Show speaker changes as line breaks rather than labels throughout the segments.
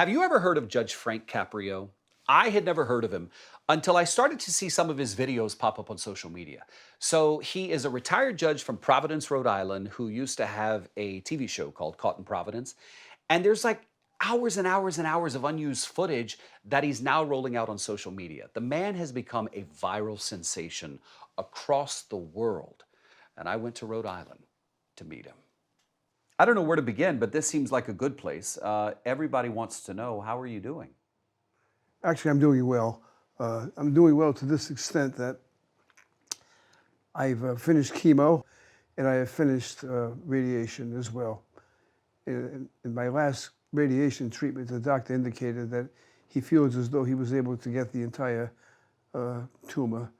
Have you ever heard of Judge Frank Caprio? I had never heard of him until I started to see some of his videos pop up on social media. So he is a retired judge from Providence, Rhode Island, who used to have a TV show called Caught in Providence. And there's like hours and hours and hours of unused footage that he's now rolling out on social media. The man has become a viral sensation across the world. And I went to Rhode Island to meet him. I don't know where to begin, but this seems like a good place. Everybody wants to know, how are you doing?
Actually, I'm doing well. I'm doing well to this extent that I've finished chemo and I have finished radiation as well. In my last radiation treatment, the doctor indicated that he feels as though he was able to get the entire tumor.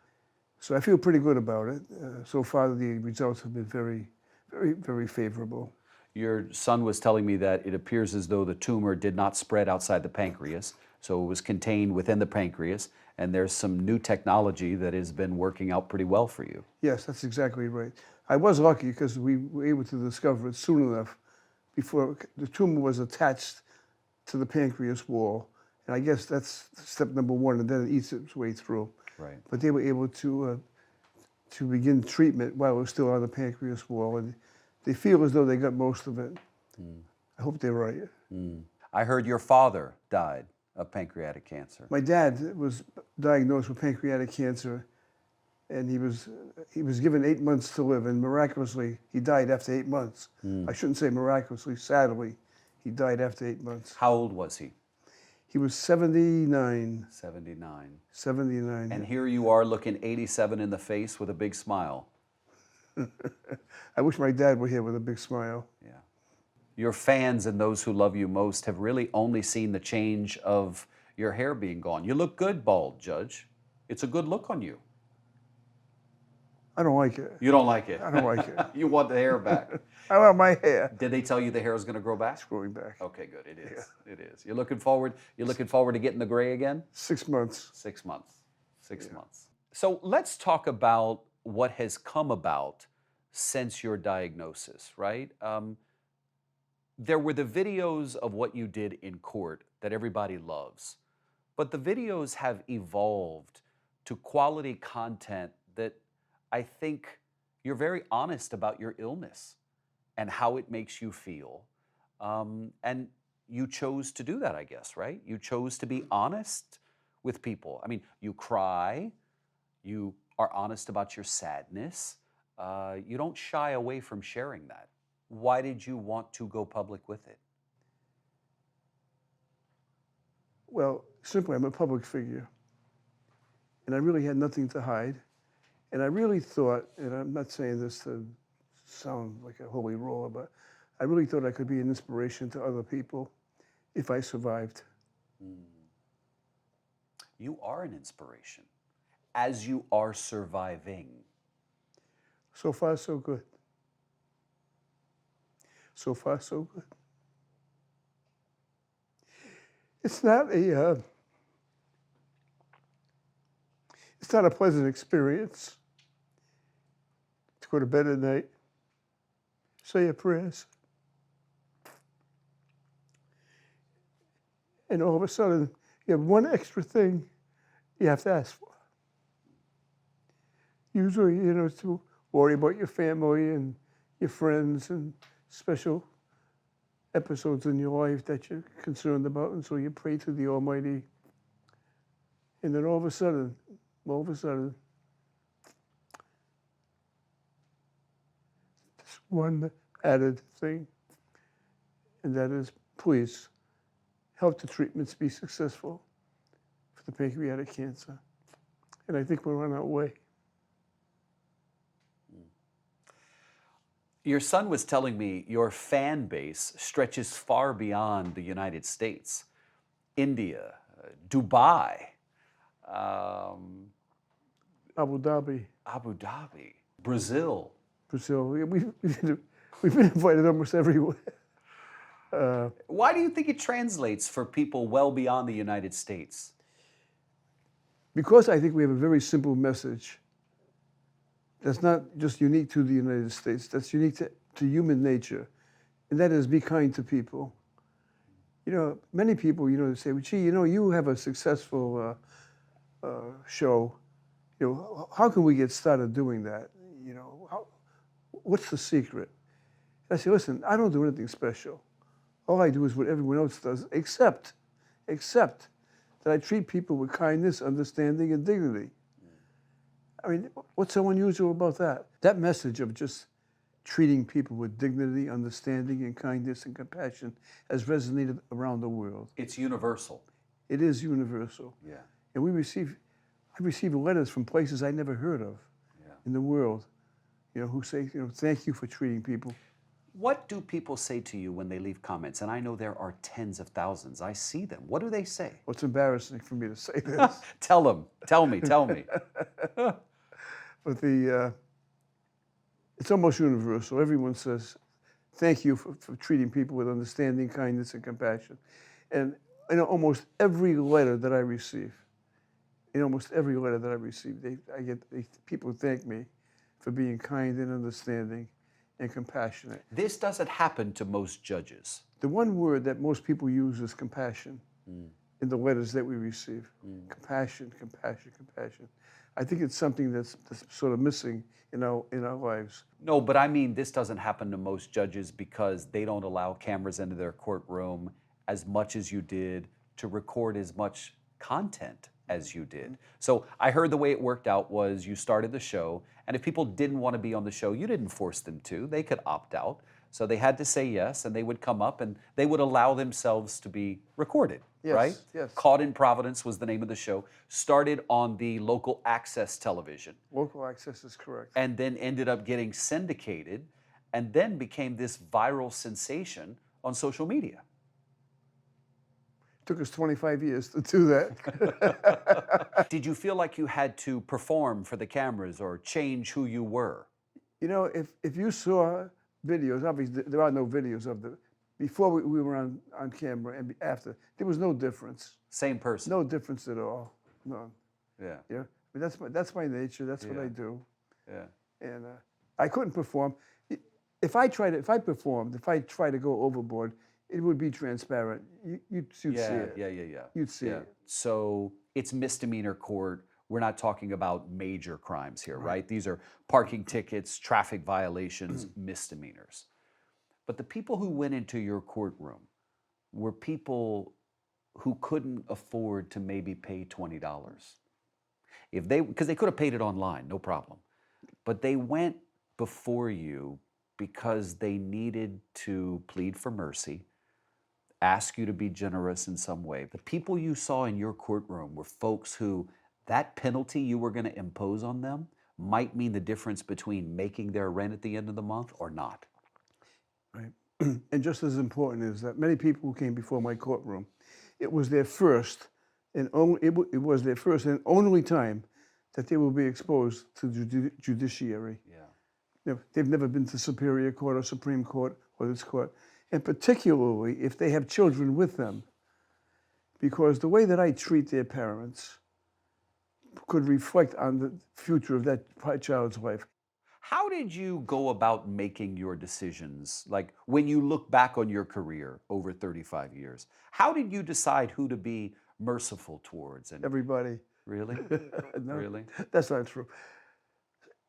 So I feel pretty good about it. So far, the results have been very, very, very favorable.
Your son was telling me that it appears as though the tumor did not spread outside the pancreas, so it was contained within the pancreas, and there's some new technology that has been working out pretty well for you.
Yes, that's exactly right. I was lucky because we were able to discover it soon enough before the tumor was attached to the pancreas wall. And I guess that's step number one, and then it eats its way through.
Right.
But they were able to begin treatment while it was still on the pancreas wall, and they feel as though they got most of it. I hope they're right.
I heard your father died of pancreatic cancer.
My dad was diagnosed with pancreatic cancer, and he was given 8 months to live, and miraculously, he died after 8 months. I shouldn't say miraculously, sadly, he died after 8 months.
How old was he?
He was 79.
79.
79.
And here you are looking 87 in the face with a big smile.
I wish my dad were here with a big smile.
Yeah. Your fans and those who love you most have really only seen the change of your hair being gone. You look good, bald, Judge. It's a good look on you.
I don't like it.
You don't like it?
I don't like it.
You want the hair back.
I want my hair.
Did they tell you the hair is going to grow back?
It's growing back.
Okay, good. It is. Yeah. It is. You're looking forward to getting the gray again?
6 months.
6 months. 6 months. So let's talk about what has come about since your diagnosis, right? There were the videos of what you did in court that everybody loves, but the videos have evolved to quality content that I think you're very honest about your illness and how it makes you feel. And you chose to do that, I guess, right? You chose to be honest with people. I mean, you cry, you are honest about your sadness. You don't shy away from sharing that. Why did you want to go public with it?
Well, simply, I'm a public figure, and I really had nothing to hide. And I really thought, and I'm not saying this to sound like a holy roller, but I really thought I could be an inspiration to other people if I survived.
You are an inspiration, as you are surviving.
So far, so good. So far, so good. It's not a pleasant experience to go to bed at night, say your prayers, and all of a sudden you have one extra thing you have to ask for. Usually, to worry about your family and your friends and special episodes in your life that you're concerned about, and so you pray to the Almighty. And then all of a sudden, this one added thing, and that is, please help the treatments be successful for the pancreatic cancer. And I think we're on our way.
Your son was telling me your fan base stretches far beyond the United States, India, Dubai,
Abu Dhabi,
Brazil.
We've been invited almost everywhere.
Why do you think it translates for people well beyond the United States?
Because I think we have a very simple message that's not just unique to the United States, that's unique to human nature, and that is be kind to people. You know, many people, say, well, gee, you have a successful show. How can we get started doing that? What's the secret? I say, listen, I don't do anything special. All I do is what everyone else does, except that I treat people with kindness, understanding, and dignity. I mean, what's so unusual about that? That message of just treating people with dignity, understanding, and kindness and compassion has resonated around the world.
It's universal.
It is universal.
Yeah.
And I receive letters from places I never heard of in the world, who say, thank you for treating people.
What do people say to you when they leave comments? And I know there are tens of thousands. I see them. What do they say?
Well, it's embarrassing for me to say this.
Tell them. Tell me.
But it's almost universal. Everyone says, thank you for treating people with understanding, kindness, and compassion. And in almost every letter that I receive, people thank me for being kind and understanding and compassionate.
This doesn't happen to most judges.
The one word that most people use is compassion in the letters that we receive. Compassion, compassion, compassion. I think it's something that's sort of missing in our lives.
No, but I mean, this doesn't happen to most judges because they don't allow cameras into their courtroom as much as you did to record as much content as you did. So I heard the way it worked out was you started the show, and if people didn't want to be on the show, you didn't force them to. They could opt out. So they had to say yes, and they would come up and they would allow themselves to be recorded,
Yes,
right?
yes.
Caught in Providence was the name of the show. Started on the local access television.
Local access is correct.
And then ended up getting syndicated and then became this viral sensation on social media.
Took us 25 years to do that.
Did you feel like you had to perform for the cameras or change who you were?
If you saw videos, obviously there are no videos of before we were on camera and after, there was no difference.
Same person.
No difference at all. None.
Yeah.
Yeah. I mean, that's my nature. That's what I do.
Yeah.
And I couldn't perform. If I tried to go overboard, it would be transparent. You'd see it.
Yeah.
You'd see it.
So it's misdemeanor court. We're not talking about major crimes here, right? These are parking tickets, traffic violations, misdemeanors. But the people who went into your courtroom were people who couldn't afford to maybe pay $20. Because they could have paid it online, no problem. But they went before you because they needed to plead for mercy, ask you to be generous in some way. The people you saw in your courtroom were folks who that penalty you were going to impose on them might mean the difference between making their rent at the end of the month or not.
Right. And just as important is that many people who came before my courtroom, it was their first and only time that they will be exposed to the judiciary.
Yeah.
They've never been to Superior Court or Supreme Court or this court, and particularly if they have children with them, because the way that I treat their parents could reflect on the future of that child's life.
How did you go about making your decisions? Like when you look back on your career over 35 years, how did you decide who to be merciful towards? And
Everybody.
Really?
No,
Really?
That's not true.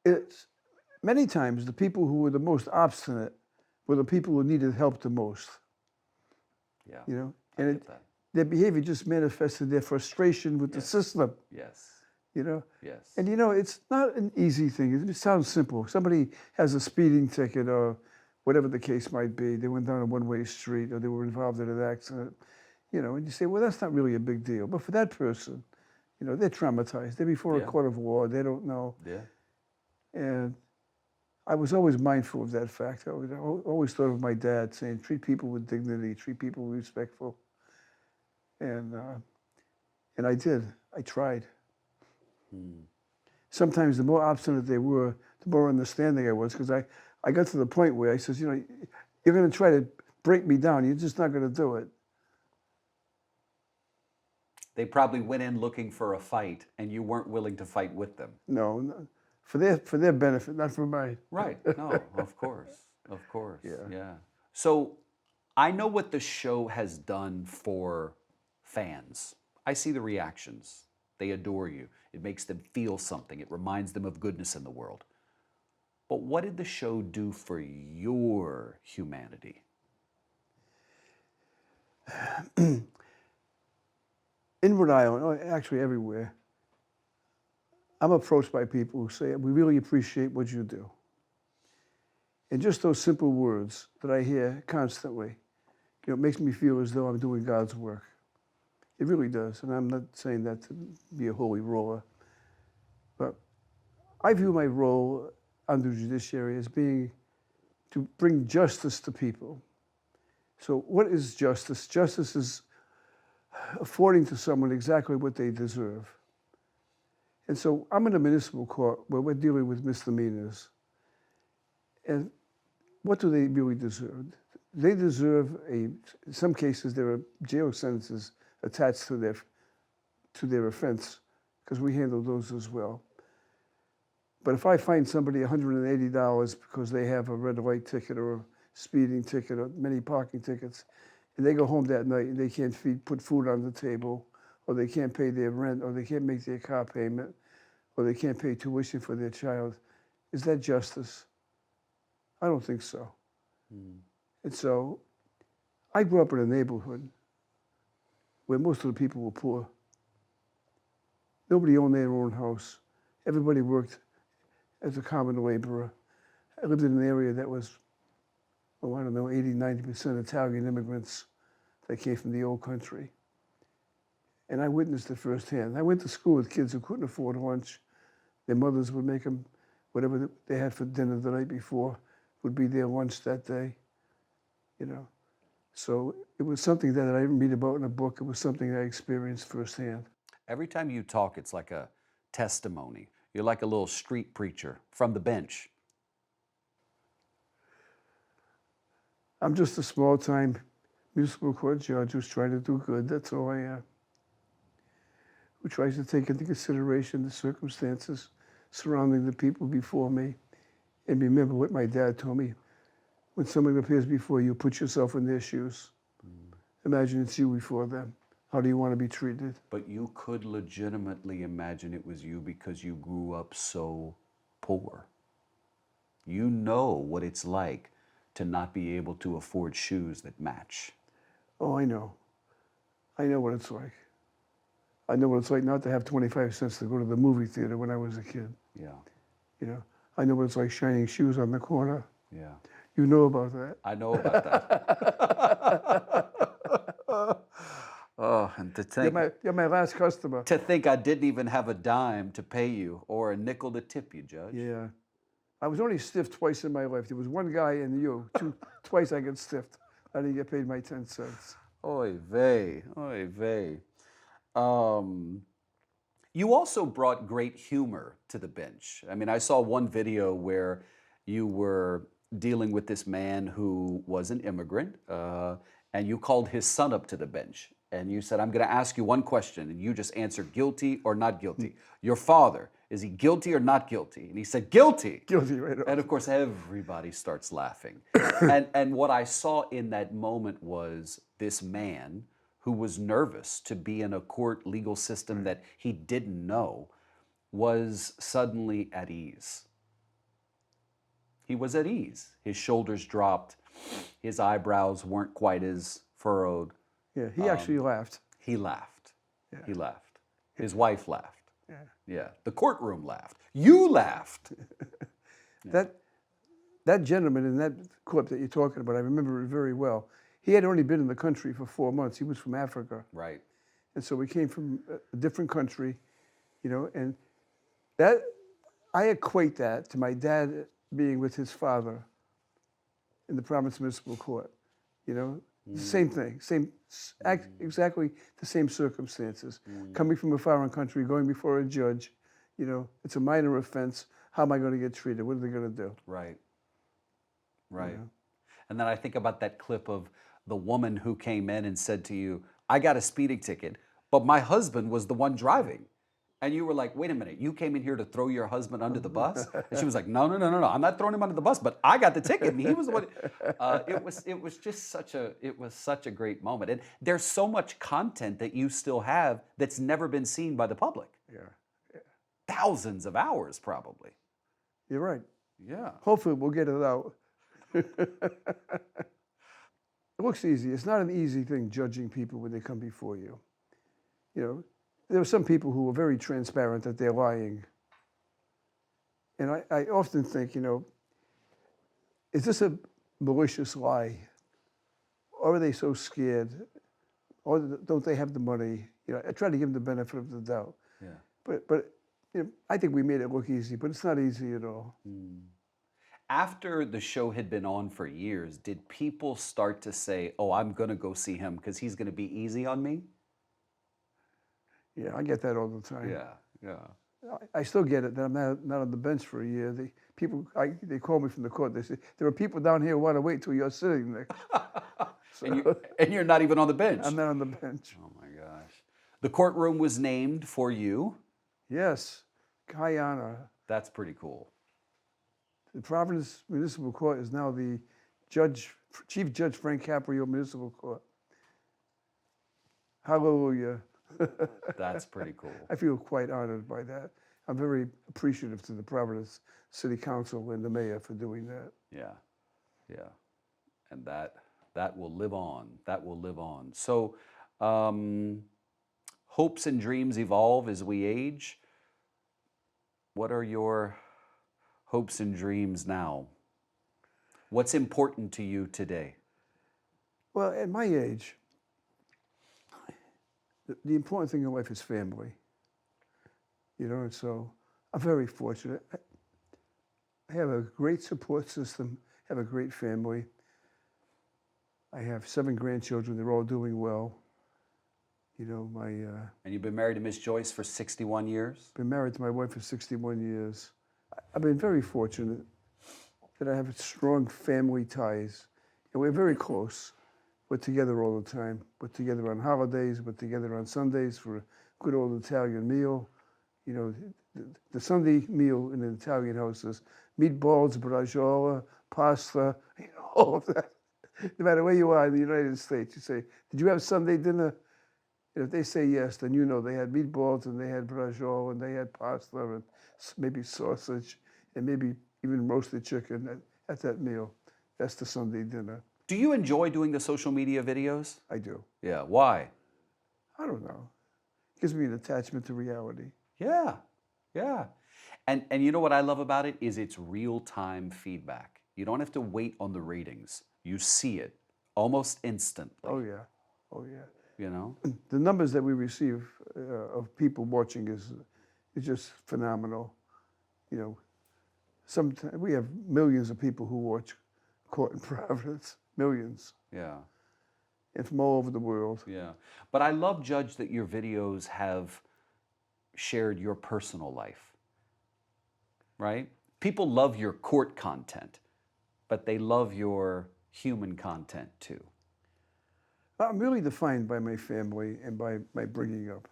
It's many times the people who were the most obstinate were the people who needed help the most.
Yeah. I
And
get that.
their behavior just manifested their frustration with the system.
Yes. Yes.
And it's not an easy thing. It sounds simple. Somebody has a speeding ticket or whatever the case might be. They went down a one-way street or they were involved in an accident. And you say, well, that's not really a big deal. But for that person, they're traumatized. They're before a court of law. They don't know.
Yeah.
And I was always mindful of that fact. I always thought of my dad saying, treat people with dignity, treat people respectful. And I did. I tried. Sometimes the more obstinate they were, the more understanding I was, because I got to the point where I says, you're going to try to break me down. You're just not going to do it.
They probably went in looking for a fight, and you weren't willing to fight with them.
No, for their benefit, not for mine.
Right. No, of course.
Yeah.
So I know what the show has done for fans. I see the reactions. They adore you. It makes them feel something. It reminds them of goodness in the world. But what did the show do for your humanity?
In Rhode Island, or actually everywhere, I'm approached by people who say, we really appreciate what you do. And just those simple words that I hear constantly, it makes me feel as though I'm doing God's work. It really does. And I'm not saying that to be a holy roller. But I view my role under the judiciary as being to bring justice to people. So what is justice? Justice is affording to someone exactly what they deserve. And so I'm in a municipal court where we're dealing with misdemeanors. And what do they really deserve? They deserve in some cases there are jail sentences attached to their offense, because we handle those as well. But if I find somebody $180 because they have a red light ticket or a speeding ticket or many parking tickets, and they go home that night and they can't put food on the table, or they can't pay their rent, or they can't make their car payment, or they can't pay tuition for their child, is that justice? I don't think so. And so I grew up in a neighborhood where most of the people were poor. Nobody owned their own house. Everybody worked as a common laborer. I lived in an area that was, oh, I don't know, 80, 90% Italian immigrants that came from the old country. And I witnessed it firsthand. I went to school with kids who couldn't afford lunch. Their mothers would make them whatever they had for dinner the night before would be their lunch that day, So it was something that I didn't read about in a book. It was something I experienced firsthand.
Every time you talk, it's like a testimony. You're like a little street preacher from the bench.
I'm just a small-time municipal court judge who's trying to do good. That's all I am. Who tries to take into consideration the circumstances surrounding the people before me. And remember what my dad told me. When someone appears before you, put yourself in their shoes. Imagine it's you before them. How do you want to be treated?
But you could legitimately imagine it was you because you grew up so poor. You know what it's like to not be able to afford shoes that match.
Oh, I know. I know what it's like. I know what it's like not to have 25 cents to go to the movie theater when I was a kid.
Yeah.
I know what it's like shining shoes on the corner.
Yeah.
You know about that.
I know about that. Oh, and to think
You're my last customer.
to think I didn't even have a dime to pay you or a nickel to tip you, Judge.
Yeah. I was only stiffed twice in my life. There was one guy and you. Twice I got stiffed. I didn't get paid my 10 cents.
Oy vey, oy vey. You also brought great humor to the bench. I mean, I saw one video where you were dealing with this man who was an immigrant, and you called his son up to the bench. And you said, I'm going to ask you one question, and you just answer guilty or not guilty. Your father, is he guilty or not guilty? And he said, guilty.
Guilty right off.
And of course, everybody starts laughing. and what I saw in that moment was this man who was nervous to be in a court legal system that he didn't know was suddenly at ease. He was at ease. His shoulders dropped. His eyebrows weren't quite as furrowed.
Yeah, he actually laughed.
He laughed.
Yeah.
He laughed. His wife laughed.
Yeah.
Yeah. The courtroom laughed. You laughed.
That gentleman in that clip that you're talking about, I remember it very well. He had only been in the country for 4 months. He was from Africa.
Right.
And so we came from a different country, and that, I equate that to my dad being with his father in the Providence Municipal Court. Same thing, exactly the same circumstances. Coming from a foreign country, going before a judge, it's a minor offense. How am I going to get treated? What are they going to do?
Right. Right. And then I think about that clip of the woman who came in and said to you, I got a speeding ticket, but my husband was the one driving. And you were like, wait a minute, you came in here to throw your husband under the bus? And she was like, no, no, no, no, no. I'm not throwing him under the bus, but I got the ticket, and he was the one. It was just such a great moment. And there's so much content that you still have that's never been seen by the public.
Yeah.
Thousands of hours, probably.
You're right.
Yeah.
Hopefully we'll get it out. It looks easy. It's not an easy thing judging people when they come before you. You know, there are some people who are very transparent that they're lying. And I often think, you know, is this a malicious lie? Or are they so scared? Or don't they have the money? You know, I try to give them the benefit of the doubt.
Yeah.
But you know, I think we made it look easy, but it's not easy at all.
After the show had been on for years, did people start to say, oh, I'm going to go see him because he's going to be easy on me?
Yeah, I get that all the time.
Yeah.
I still get it that I'm not on the bench for a year. They call me from the court. They say, there are people down here who want to wait till you're sitting there. So,
and you're not even on the bench.
I'm not on the bench.
Oh my gosh. The courtroom was named for you.
Yes, high honor.
That's pretty cool.
The Providence Municipal Court is now the Chief Judge Frank Caprio Municipal Court. Hallelujah.
That's pretty cool.
I feel quite honored by that. I'm very appreciative to the Providence City Council and the mayor for doing that.
Yeah. And that will live on. That will live on. So hopes and dreams evolve as we age. What are your hopes and dreams now? What's important to you today?
Well, at my age, the important thing in life is family. You know, and so I'm very fortunate. I have a great support system, have a great family. I have 7 grandchildren. They're all doing well. You know,
And you've been married to Miss Joyce for 61 years?
Been married to my wife for 61 years. I've been very fortunate that I have strong family ties. And we're very close. We're together all the time. We're together on holidays. We're together on Sundays for a good old Italian meal. You know, the Sunday meal in an Italian house is meatballs, braciole, pasta, you know, all of that. No matter where you are in the United States, you say, did you have Sunday dinner? And if they say yes, then you know they had meatballs and they had braciole and they had pasta and maybe sausage and maybe even roasted chicken at that meal. That's the Sunday dinner.
Do you enjoy doing the social media videos?
I do.
Yeah. Why?
I don't know. It gives me an attachment to reality.
Yeah. And you know what I love about it is it's real-time feedback. You don't have to wait on the ratings. You see it almost instantly.
Oh, yeah.
You know?
The numbers that we receive of people watching is just phenomenal. You know, sometimes we have millions of people who watch Court in Providence. Millions.
Yeah.
And from all over the world.
Yeah. But I love, Judge, that your videos have shared your personal life, right? People love your court content, but they love your human content too.
I'm really defined by my family and by my bringing up.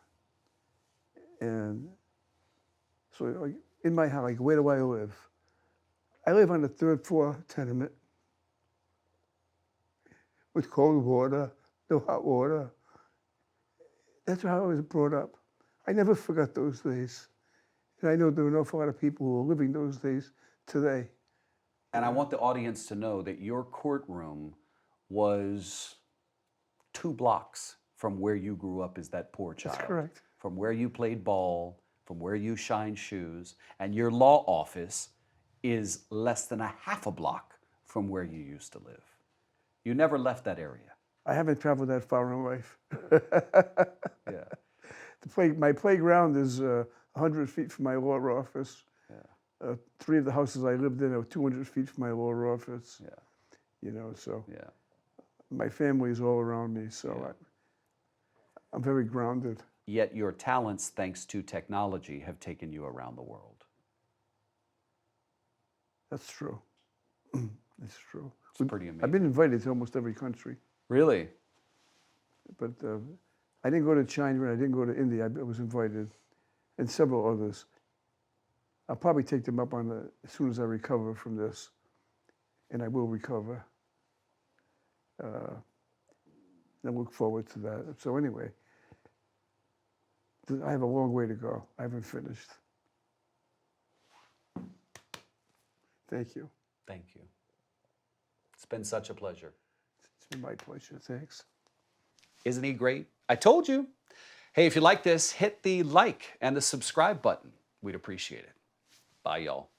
And so like, in my house, like, where do I live? I live on the 3rd floor tenement with cold water, no hot water. That's how I was brought up. I never forgot those days. And I know there are an awful lot of people who are living those days today.
And I want the audience to know that your courtroom was 2 blocks from where you grew up as that poor child.
That's correct.
From where you played ball, from where you shined shoes, and your law office is less than a half a block from where you used to live. You never left that area.
I haven't traveled that far in life.
Yeah.
My playground is 100 feet from my law office.
Yeah.
3 of the houses I lived in are 200 feet from my law office.
Yeah.
You know, so
Yeah.
my family is all around me, so
Yeah.
I'm very grounded.
Yet your talents, thanks to technology, have taken you around the world.
That's true. It's true.
It's pretty amazing.
I've been invited to almost every country,
Really?
but I didn't go to China and I didn't go to India. I was invited. and several others. I'll probably take them up on as soon as I recover from this, and I will recover. I look forward to that. So anyway, I have a long way to go. I haven't finished. Thank you.
Thank you. It's been such a pleasure.
It's been my pleasure. Thanks.
Isn't he great? I told you. Hey, if you like this, hit the like and the subscribe button. We'd appreciate it. Bye, y'all.